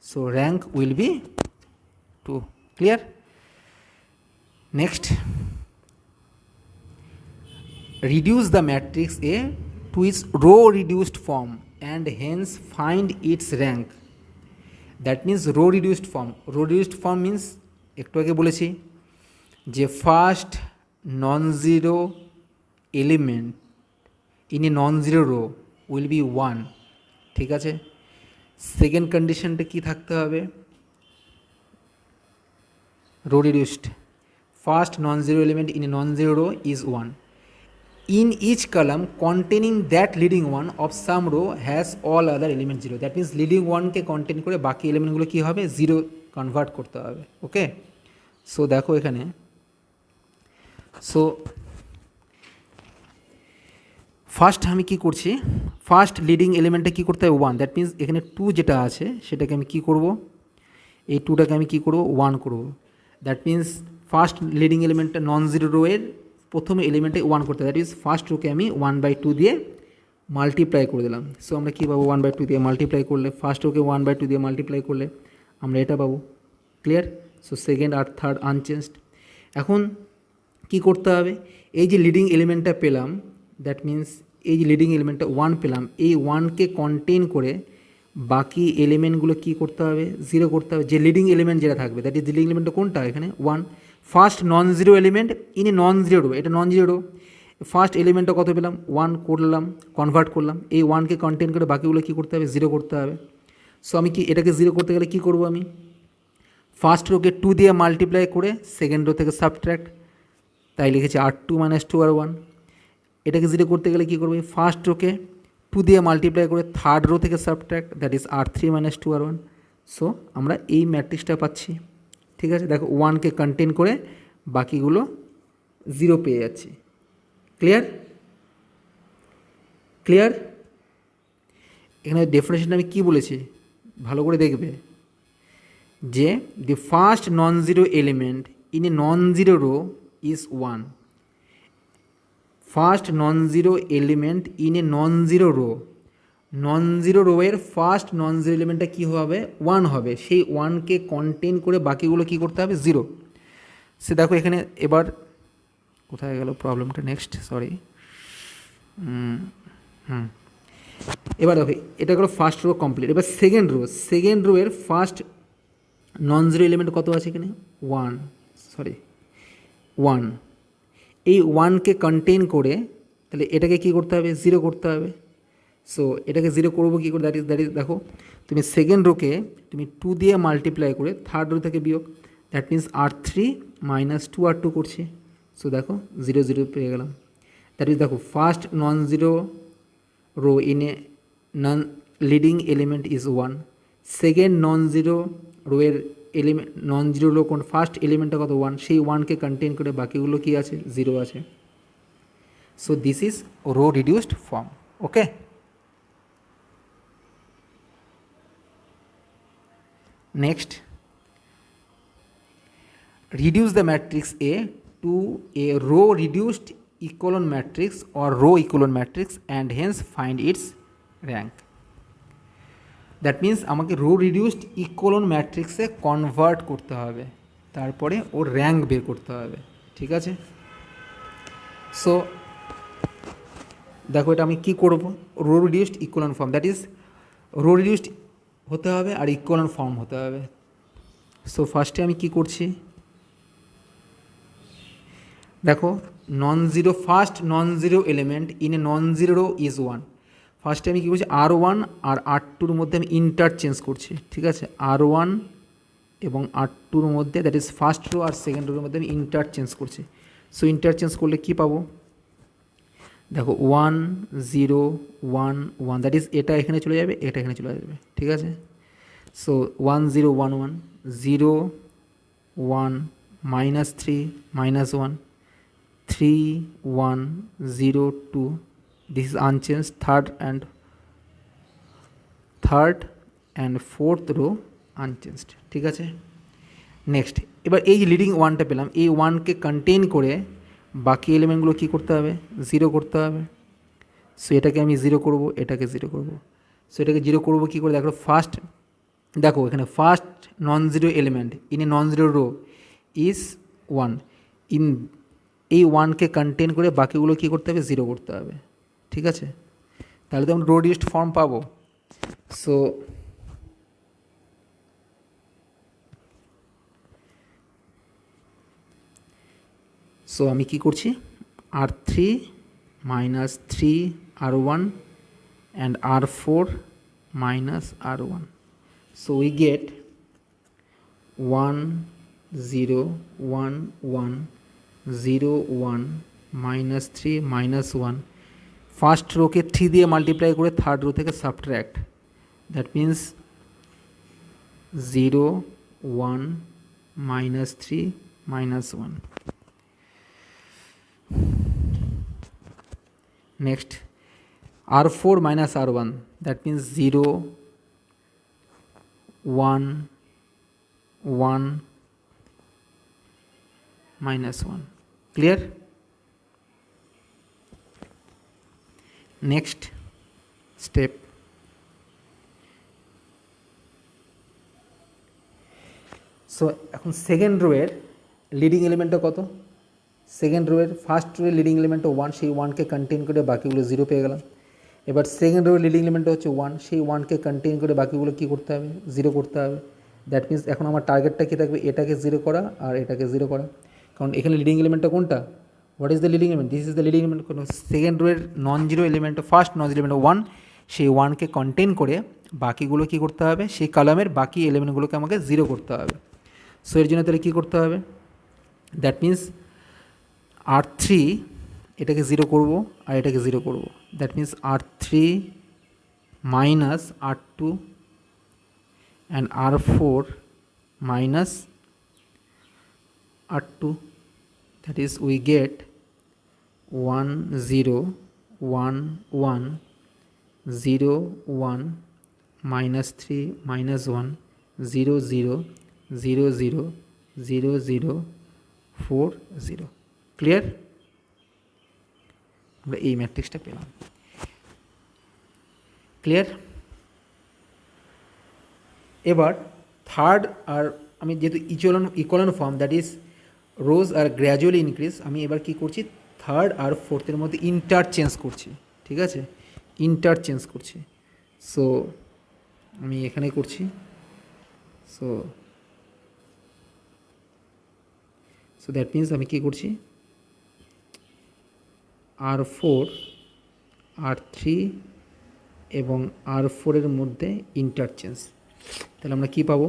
so rank will be 2। Clear? Next, reduce the matrix A to its row reduced form and hence find its rank. That means row reduced form. Row reduced form means একটু আগে বলেছি যে first non zero element in a non zero row will be 1। ঠিক আছে, second কন্ডিশনটা কী থাকতে হবে, row reduced, first non zero element in a non zero row is 1. In each column containing that leading one of some row has all other elements 0. That means leading one K contain করে বাকি এলিমেন্টগুলো কী হবে, zero convert করতে হবে। ওকে, so দেখো এখানে, so first আমি কী করছি, ফার্স্ট লিডিং এলিমেন্টে কী করতে হবে 1। দ্যাট মিন্স এখানে 2 যেটা আছে সেটাকে আমি কী করব, এই 2টাকে আমি কী করব, 1 করব। দ্যাট মিন্স ফার্স্ট লিডিং এলিমেন্টটা নন জিরো রো এর প্রথম এলিমেন্টে 1 করতে, দ্যাট ইজ ফার্স্ট রোকে আমি 1/2 দিয়ে মাল্টিপ্লাই করে দিলাম। সো আমরা কী পাবো, 1/2 দিয়ে মাল্টিপ্লাই করলে, ফার্স্ট রোকে 1/2 দিয়ে মাল্টিপ্লাই করলে আমরা এটা পাবো। ক্লিয়ার? সো সেকেন্ড আর থার্ড আনচেঞ্জড। এখন কি করতে হবে, এই যে লিডিং এলিমেন্টটা পেলাম, দ্যাট মিন্স এই যে লিডিং এলিমেন্টটা 1 পেলাম, এই 1কে কন্টেন করে বাকি এলিমেন্টগুলো কী করতে হবে, জিরো করতে হবে। যে লিডিং এলিমেন্ট যেটা থাকবে, দ্যাট ইজ লিডিং এলিমেন্টটা কোনটা, এখানে 1। First non zero element in a non zero row, এটা নন জিরো রো, ফার্স্ট এলিমেন্টটা কত পেলাম, 1 করলাম, কনভার্ট করলাম, এই 1কে কন্টেন করে বাকিগুলো কী করতে হবে, জিরো করতে হবে। সো আমি কি এটাকে জিরো করতে গেলে কী করবো, আমি ফার্স্ট রোকে 2 দিয়ে মাল্টিপ্লাই করে সেকেন্ড রো থেকে সাবট্র্যাক্ট, তাই লিখেছি R2 - 2 R1। এটাকে জিরো করতে গেলে কী করবো, ফার্স্ট রোকে 2 দিয়ে মাল্টিপ্লাই করে থার্ড রো থেকে subtract, that is R3 - 2 R1। So আমরা এই ম্যাট্রিক্সটা পাচ্ছি। ঠিক আছে, দেখো 1কে কন্টেন করে বাকিগুলো জিরো পেয়ে যাচ্ছি। ক্লিয়ার? ক্লিয়ার? এখানে ডেফিনেশনটা আমি কী বলেছি ভালো করে দেখবে, যে the first non zero element in a non zero row is 1। First non zero element in a non zero row, non zero রোয়ের ফার্স্ট নন জিরো এলিমেন্টটা কী হবে, 1 হবে। সেই 1কে কন্টেন করে বাকিগুলো কী করতে হবে, জিরো। সে দেখো এখানে এবার কোথায় গেল প্রবলেমটা, নেক্সট, সরি, এবার দেখো এটা গেলো ফার্স্ট রো কমপ্লিট। এবার সেকেন্ড রো, সেকেন্ড রোয়ের ফার্স্ট নন জিরো এলিমেন্ট কত আছে এখানে, 1। এই 1কে কন্টেন করে তাহলে এটাকে কী করতে হবে, জিরো করতে হবে। সো এটাকে জিরো করবো কী করে, দ্যাট ইজ দেখো তুমি সেকেন্ড রোকে তুমি 2 দিয়ে মাল্টিপ্লাই করে থার্ড রো থেকে বিয়োগ, দ্যাট মিন্স R3 - 2 R2 করছি। সো দেখো 0 0 পেয়ে গেলাম। দ্যাট ইজ দেখো first non zero row in a non leading element is 1। Second non zero রোয়ের এলিমেন্ট, নন জিরো রো কোন, ফার্স্ট এলিমেন্টটা কত, 1, সেই 1কে কন্টেন করে বাকিগুলো কী আছে, জিরো আছে। So this is row reduced form. Okay, next, reduce the matrix A to a row reduced echelon matrix or row echelon matrix and hence find its rank. That means আমাকে rho reduced ইকুয়ালন ম্যাট্রিক্সে convert করতে হবে, তারপরে ওর rank বের করতে হবে। ঠিক আছে, সো দেখো এটা আমি কী করব, row reduced echelon form, that is row reduced হতে হবে আর ইকুয়ালন ফর্ম হতে হবে। সো ফার্স্টে আমি কী করছি, দেখো non zero, first non zero element in a non zero row is 1। ফার্স্টে আমি কী করছি R1 আর R2-র মধ্যে আমি ইন্টারচেঞ্জ করছি, ঠিক আছে, R1 এবং R2-র মধ্যে, দ্যাট ইজ ফার্স্ট রো আর সেকেন্ড রোর মধ্যে আমি ইন্টারচেঞ্জ করছি। সো ইন্টারচেঞ্জ করলে কী পাবো, দেখো 1 0 1 1, দ্যাট ইজ এটা এখানে চলে যাবে, এটা এখানে চলে যাবে, ঠিক আছে। So 1 0 1 1 0 1 -3 -1 3 1 0 2, this is unchanged, third and fourth row unchanged, ঠিক আছে। নেক্সট, এবার এই যে লিডিং ওয়ানটা পেলাম, এই ওয়ানকে কন্টেন করে বাকি এলিমেন্টগুলো কী করতে হবে, জিরো করতে হবে। সো এটাকে আমি জিরো করব, এটাকে জিরো করব। সো এটাকে জিরো করবো কী করে, দেখো ফার্স্ট, দেখো এখানে first non zero element in a non zero row is 1, in এই ওয়ানকে কন্টেন করে বাকিগুলো কী করতে হবে, জিরো করতে হবে, ঠিক আছে। তাহলে তো আমরা রো রিডিউসড ফর্ম পাবো। সো আমি কী করছি, R3 -3 R1 and R4 -R1. So we get 1 0 1 1 0 1 -3 -1, first রোকে 3 দিয়ে মাল্টিপ্লাই করে থার্ড রো থেকে subtract, that means 0 1 -3 -1. Next, R4 -R1, that means 0 1 1 -1. Clear? Next step, so এখন সেকেন্ড রোয়ের লিডিং এলিমেন্টটা কত, সেকেন্ড রোয়ের ফার্স্ট রোয়ের লিডিং এলিমেন্টটা 1, সেই 1কে কন্টেন করে বাকিগুলো 0 পেয়ে গেলাম। এবার সেকেন্ড রোয়ের লিডিং এলিমেন্টটা হচ্ছে 1, সেই 1কে কন্টেন করে বাকিগুলো কী করতে হবে, 0 করতে হবে। দ্যাট মিন্স এখন আমার টার্গেটটা কী থাকবে, এটাকে 0 করা আর এটাকে 0 করা, কারণ এখানে লিডিং এলিমেন্টটা কোনটা, what is the leading element, this is the leading element. কোনো সেকেন্ড রোয়ের non zero element, first non zero element 1, সেই 1কে কন্টেন করে বাকিগুলো কী করতে হবে, সেই কলামের বাকি এলিমেন্টগুলোকে আমাকে 0 করতে হবে। সো এর জন্য তাহলে কী করতে হবে, দ্যাট মিন্স R3 এটাকে 0 করব আর এটাকে 0 করব, that means R3 -R2 and R4 -R2, that is we get 1 0 1 1 0 1 -3 -1 0 0 0 0 0 0 4 0. Clear? আমরা এই ম্যাট্রিক্সটা পেলাম। ক্লিয়ার? এবার থার্ড, আর আমি যেহেতু echelon form, that is rows are gradually increase, আমি এবার কী করছি, থার্ড আর ফোর্থের মধ্যে ইন্টারচেঞ্জ করছি, ঠিক আছে, ইন্টারচেঞ্জ করছি। সো আমি এখানে করছি, সো দ্যাট মিন্স আমি কী করছি, R4 R3 এবং R4-এর মধ্যে ইন্টারচেঞ্জ, তাহলে আমরা কী পাবো,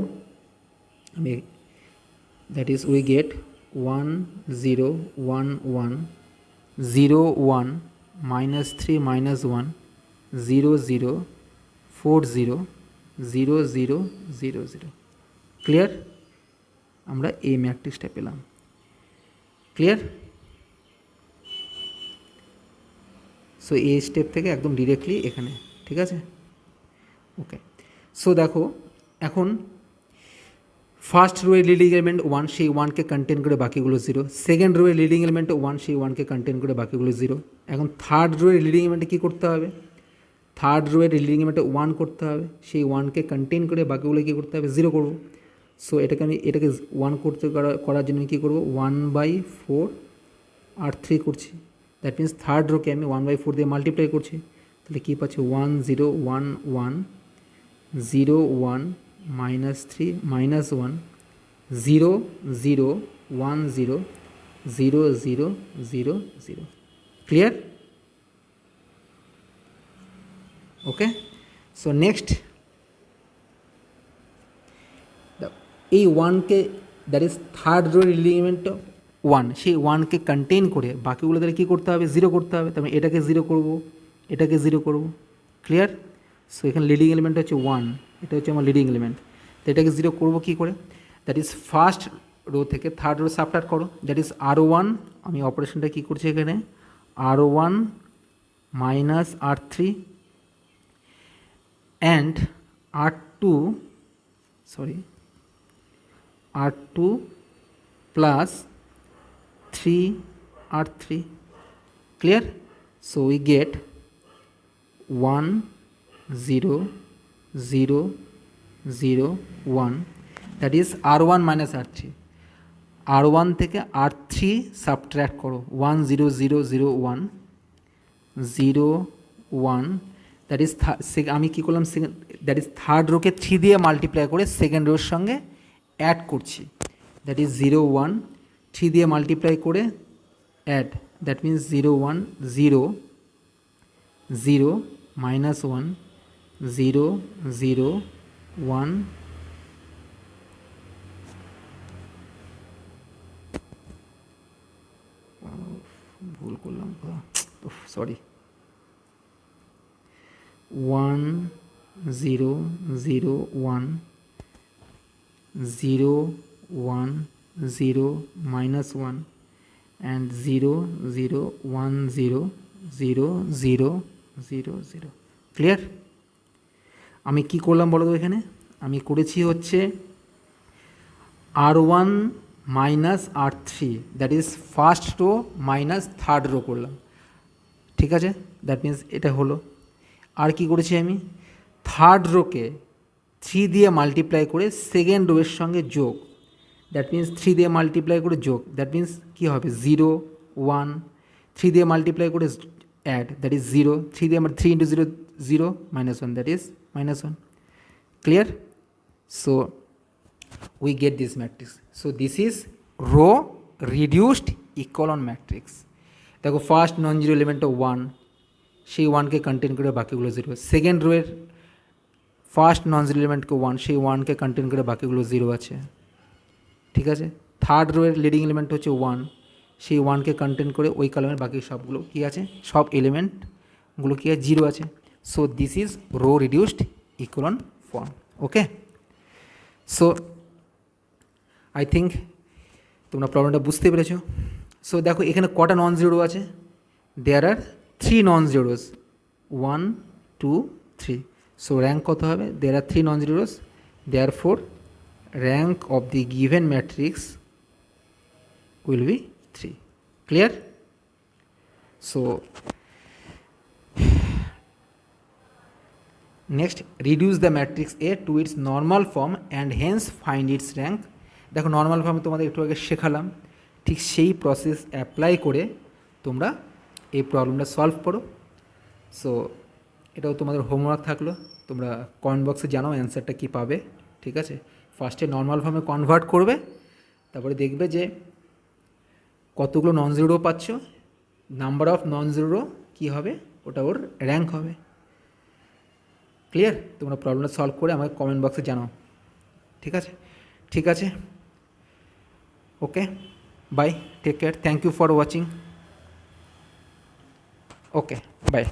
আমি that is we get 1 0 1 1 0 1 -3 -1 0 0 4 0 0 0 0 0. Clear? আমরা এই ম্যাট্রিক্সটা পেলাম। ক্লিয়ার? সো এই স্টেপ থেকে একদম ডিরেক্টলি এখানে, ঠিক আছে, ওকে। সো দেখো এখন ফার্স্ট রোয়ের লিডিং এলিমেন্ট 1, সেই 1কে কন্টেন করে বাকিগুলো 0, সেকেন্ড রোয়ের লিডিং এলিমেন্ট 1, সেই 1কে কন্টেন করে বাকিগুলো 0। এখন থার্ড রোয়ের লিডিং এলিমেন্টে কী করতে হবে, থার্ড রোয়ের লিডিং এলিমেন্টে 1 করতে হবে, সেই 1কে কন্টেন করে বাকিগুলো কী করতে হবে, 0 করবো। সো এটাকে 1 করার জন্য কী করবো, 1/4 R3 করছি, দ্যাট মিন্স থার্ড রোকে আমি 1/4 দিয়ে মাল্টিপ্লাই করছি, তাহলে কী পাচ্ছি, 1 0 1 1 0 1 -3 -1 0 0 1 0 0 0 0 0. ক্লিয়ার? ওকে, সো নেক্সট এই ওয়ানকে, that is third rho leading element one, সেই ওয়ানকে কন্টেইন করে বাকিগুলো তাহলে কী করতে হবে, জিরো করতে হবে। তার মানে এটাকে জিরো করবো, এটাকে জিরো করবো। ক্লিয়ার? সো এখানে লিডিং এলিমেন্ট হচ্ছে ওয়ান, এটা হচ্ছে আমার লিডিং এলিমেন্ট। তো এটাকে জিরো করবো কী করে, দ্যাট ইজ ফার্স্ট রো থেকে থার্ড রো সাবট্রাক্ট করো, দ্যাট ইজ R1। আমি অপারেশনটা কী করছি এখানে, R1 minus R3 and R2, sorry, R2 plus 3R3. Clear? So we get 1 0 0 0 1, that is R1 minus R3. R1 থেকে R3 সাবট্র্যাক্ট করো, 1 0 0 0 1 0 1, that is আমি কী করলাম, দ্যাট ইজ থার্ড রোকে 3 দিয়ে মাল্টিপ্লাই করে সেকেন্ড রোর সঙ্গে অ্যাড করছি, দ্যাট ইজ 0 1, 3 দিয়ে multiply করে অ্যাড, দ্যাট মিন্স 0 1 0 0 মাইনাস 1 0 0 1 ভুল করলাম, সরি, 1 0 0 1 0 1 0 minus 1 and 0 0 1 0 0 0 0 0. ক্লিয়ার? আমি কি করলাম বলো তো, এখানে আমি করেছি হচ্ছে R1 minus R3, that is first rho minus third rho করলাম, ঠিক আছে? দ্যাট মিন্স এটা হলো। আর কি করেছি আমি, থার্ড রোকে 3 দিয়ে মাল্টিপ্লাই করে সেকেন্ড রোয়ের সঙ্গে যোগ, দ্যাট মিন্স 3 দিয়ে মাল্টিপ্লাই করে যোগ, দ্যাট মিন্স কী হবে 0 1, 3 দিয়ে মাল্টিপ্লাই করে অ্যাড, দ্যাট ইজ 0, 3 দিয়ে আমার 3 into 0 0 minus 1, that is minus 1। Clear? So we get this matrix. So this is row reduced echelon matrix. দেখো ফার্স্ট নন জিরো এলিমেন্ট 1, সেই 1কে কন্টেন করে বাকিগুলো 0। সেকেন্ড রোয়ের ফার্স্ট নন জিরো এলিমেন্টকে 1, সেই 1কে contain করে বাকিগুলো 0 আছে, ঠিক আছে? থার্ড রোয়ের লিডিং এলিমেন্ট হচ্ছে 1, সেই 1কে কন্টেন করে ওই কলামের বাকি সবগুলো কী আছে, সব এলিমেন্টগুলো কী আছে, 0 আছে। So this is row reduced echelon form. Okay, so I think তোমরা প্রবলেমটা বুঝতে পেরেছো। সো দেখো এখানে কটা নন জিরো আছে, there are 3 non zeros, 1 2 3। So rank কত হবে, there are 3 non zeros, therefore rank of the given matrix will be 3। Clear? So next, reduce the matrix a to its normal form and hence find its rank. দেখো normal ফর্মে তোমাদের একটু আগে শেখালাম, ঠিক সেই process apply করে তোমরা এই প্রবলেমটা সলভ করো। সো এটাও তোমাদের হোমওয়ার্ক থাকলো, তোমরা কমেন্ট বক্সে জানাও অ্যান্সারটা কী পাবে, ঠিক আছে? ফার্স্টে নর্মাল ফর্মে কনভার্ট করবে, তারপরে দেখবে যে কতগুলো নন জিরো পাচ্ছ, নাম্বার অফ নন জিরো কী হবে, ওটা ওর র্যাঙ্ক হবে। ক্লিয়ার? তোমরা প্রবলেমটা সলভ করে আমাকে কমেন্ট বক্সে জানাও, ঠিক আছে? ঠিক আছে, okay, bye, take care, thank you for watching, okay, by.